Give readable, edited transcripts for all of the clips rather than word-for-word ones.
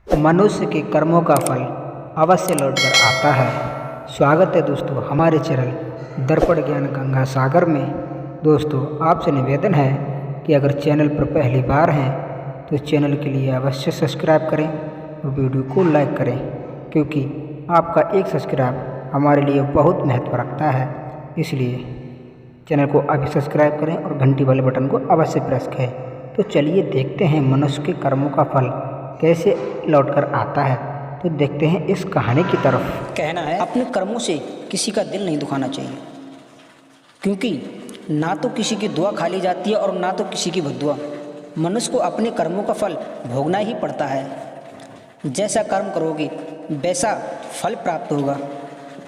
मनुष्य के कर्मों का फल अवश्य लौट कर आता है। स्वागत है दोस्तों हमारे चैनल दर्पण ज्ञान गंगा सागर में। दोस्तों आपसे निवेदन है कि अगर चैनल पर पहली बार हैं तो चैनल के लिए अवश्य सब्सक्राइब करें और वीडियो को लाइक करें, क्योंकि आपका एक सब्सक्राइब हमारे लिए बहुत महत्व रखता है। इसलिए चैनल को अभी सब्सक्राइब करें और घंटी वाले बटन को अवश्य प्रेस करें। तो चलिए देखते हैं मनुष्य के कर्मों का फल कैसे लौट कर आता है। तो देखते हैं इस कहानी की तरफ। कहना है अपने कर्मों से किसी का दिल नहीं दुखाना चाहिए, क्योंकि ना तो किसी की दुआ खाली जाती है और ना तो किसी की बद्दुआ। मनुष्य को अपने कर्मों का फल भोगना ही पड़ता है। जैसा कर्म करोगे वैसा फल प्राप्त होगा।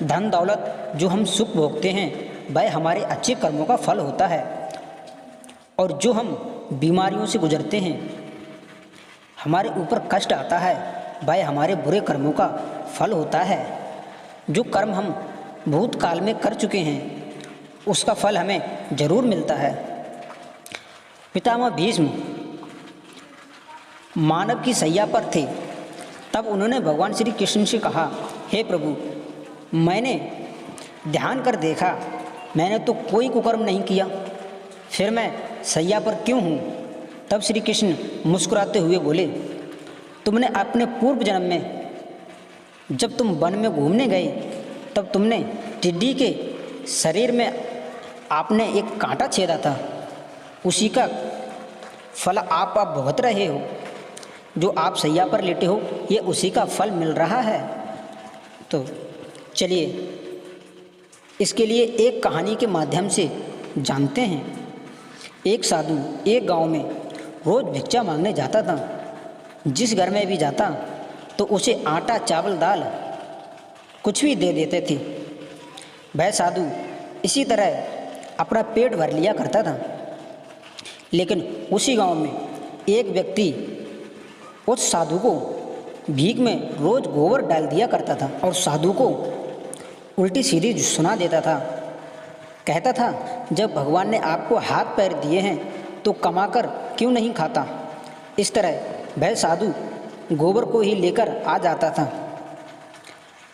धन दौलत जो हम सुख भोगते हैं वह हमारे अच्छे कर्मों का फल होता है, और जो हम बीमारियों से गुजरते हैं, हमारे ऊपर कष्ट आता है, वह हमारे बुरे कर्मों का फल होता है। जो कर्म हम भूतकाल में कर चुके हैं उसका फल हमें जरूर मिलता है। पितामह भीष्म मानव की सैया पर थे, तब उन्होंने भगवान श्री कृष्ण से कहा, हे प्रभु, मैंने ध्यान कर देखा, मैंने तो कोई कुकर्म नहीं किया, फिर मैं सैया पर क्यों हूँ? तब श्री कृष्ण मुस्कुराते हुए बोले, तुमने अपने पूर्व जन्म में जब तुम वन में घूमने गए तब तुमने टिड्डी के शरीर में आपने एक कांटा छेदा था, उसी का फल आप भुगत रहे हो। जो आप सैया पर लेटे हो ये उसी का फल मिल रहा है। तो चलिए इसके लिए एक कहानी के माध्यम से जानते हैं। एक साधु एक गांव में रोज़ भिक्षा मांगने जाता था। जिस घर में भी जाता तो उसे आटा चावल दाल कुछ भी दे देते थे। वह साधु इसी तरह अपना पेट भर लिया करता था। लेकिन उसी गांव में एक व्यक्ति उस साधु को भीख में रोज़ गोबर डाल दिया करता था और साधु को उल्टी सीधी सुना देता था। कहता था, जब भगवान ने आपको हाथ पैर दिए हैं तो कमाकर क्यों नहीं खाता? इस तरह वह साधु गोबर को ही लेकर आ जाता था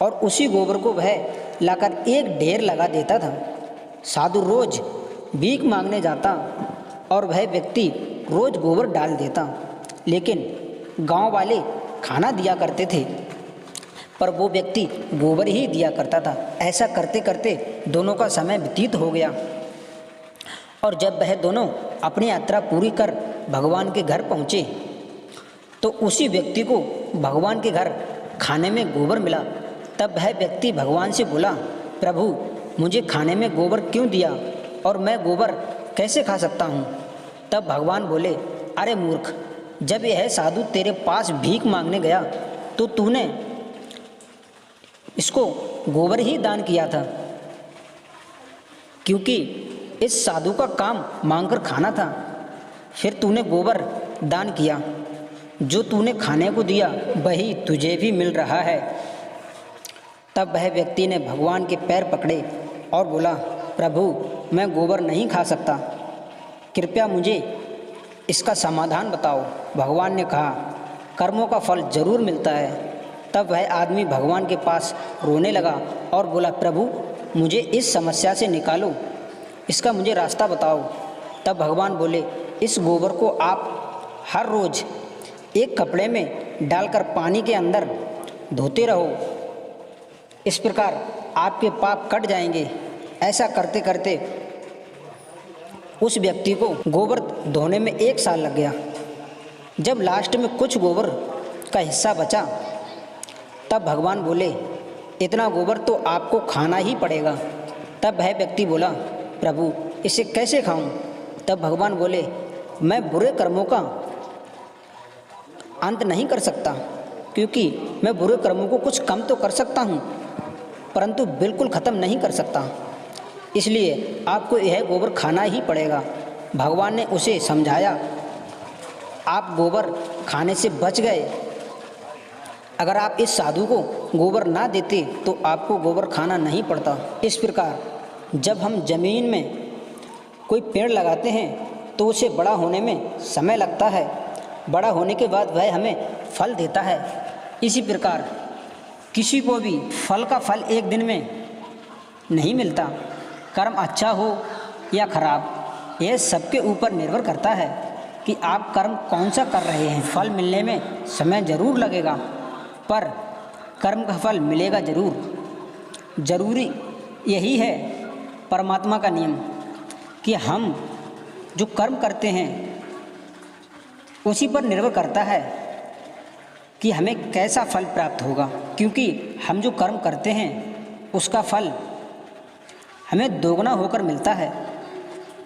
और उसी गोबर को वह लाकर एक ढेर लगा देता था। साधु रोज भीख मांगने जाता और वह व्यक्ति रोज गोबर डाल देता, लेकिन गांव वाले खाना दिया करते थे पर वो व्यक्ति गोबर ही दिया करता था। ऐसा करते करते दोनों का समय व्यतीत हो गया और जब वह दोनों अपनी यात्रा पूरी कर भगवान के घर पहुँचे तो उसी व्यक्ति को भगवान के घर खाने में गोबर मिला। तब वह व्यक्ति भगवान से बोला, प्रभु, मुझे खाने में गोबर क्यों दिया और मैं गोबर कैसे खा सकता हूँ? तब भगवान बोले, अरे मूर्ख, जब यह साधु तेरे पास भीख मांगने गया तो तूने इसको गोबर ही दान किया था, क्योंकि इस साधु का काम मांगकर खाना था। फिर तूने गोबर दान किया, जो तूने खाने को दिया वही तुझे भी मिल रहा है। तब वह व्यक्ति ने भगवान के पैर पकड़े और बोला, प्रभु, मैं गोबर नहीं खा सकता, कृपया मुझे इसका समाधान बताओ। भगवान ने कहा, कर्मों का फल जरूर मिलता है। तब वह आदमी भगवान के पास रोने लगा और बोला, प्रभु, मुझे इस समस्या से निकालो, इसका मुझे रास्ता बताओ। तब भगवान बोले, इस गोबर को आप हर रोज़ एक कपड़े में डालकर पानी के अंदर धोते रहो, इस प्रकार आपके पाप कट जाएंगे। ऐसा करते करते उस व्यक्ति को गोबर धोने में 1 साल लग गया। जब लास्ट में कुछ गोबर का हिस्सा बचा तब भगवान बोले, इतना गोबर तो आपको खाना ही पड़ेगा। तब वह व्यक्ति बोला, प्रभु, इसे कैसे खाऊं? तब भगवान बोले, मैं बुरे कर्मों का अंत नहीं कर सकता, क्योंकि मैं बुरे कर्मों को कुछ कम तो कर सकता हूँ परंतु बिल्कुल ख़त्म नहीं कर सकता, इसलिए आपको यह गोबर खाना ही पड़ेगा। भगवान ने उसे समझाया, आप गोबर खाने से बच गए। अगर आप इस साधु को गोबर ना देते तो आपको गोबर खाना नहीं पड़ता। इस प्रकार जब हम ज़मीन में कोई पेड़ लगाते हैं तो उसे बड़ा होने में समय लगता है, बड़ा होने के बाद वह हमें फल देता है। इसी प्रकार किसी को भी फल का फल एक दिन में नहीं मिलता। कर्म अच्छा हो या खराब, यह सबके ऊपर निर्भर करता है कि आप कर्म कौन सा कर रहे हैं। फल मिलने में समय ज़रूर लगेगा, पर कर्म का फल मिलेगा ज़रूर। ज़रूरी यही है परमात्मा का नियम कि हम जो कर्म करते हैं उसी पर निर्भर करता है कि हमें कैसा फल प्राप्त होगा, क्योंकि हम जो कर्म करते हैं उसका फल हमें दोगुना होकर मिलता है,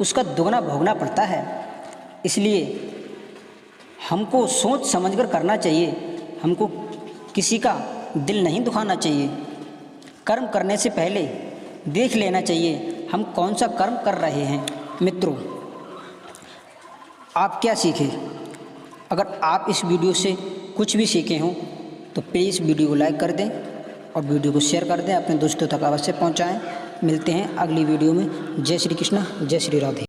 उसका दोगुना भोगना पड़ता है। इसलिए हमको सोच समझकर करना चाहिए, हमको किसी का दिल नहीं दुखाना चाहिए। कर्म करने से पहले देख लेना चाहिए हम कौन सा कर्म कर रहे हैं। मित्रों, आप क्या सीखे? अगर आप इस वीडियो से कुछ भी सीखे हों तो प्लीज़ वीडियो को लाइक कर दें और वीडियो को शेयर कर दें, अपने दोस्तों तक अवश्य पहुंचाएं। मिलते हैं अगली वीडियो में। जय श्री कृष्ण, जय श्री राधे।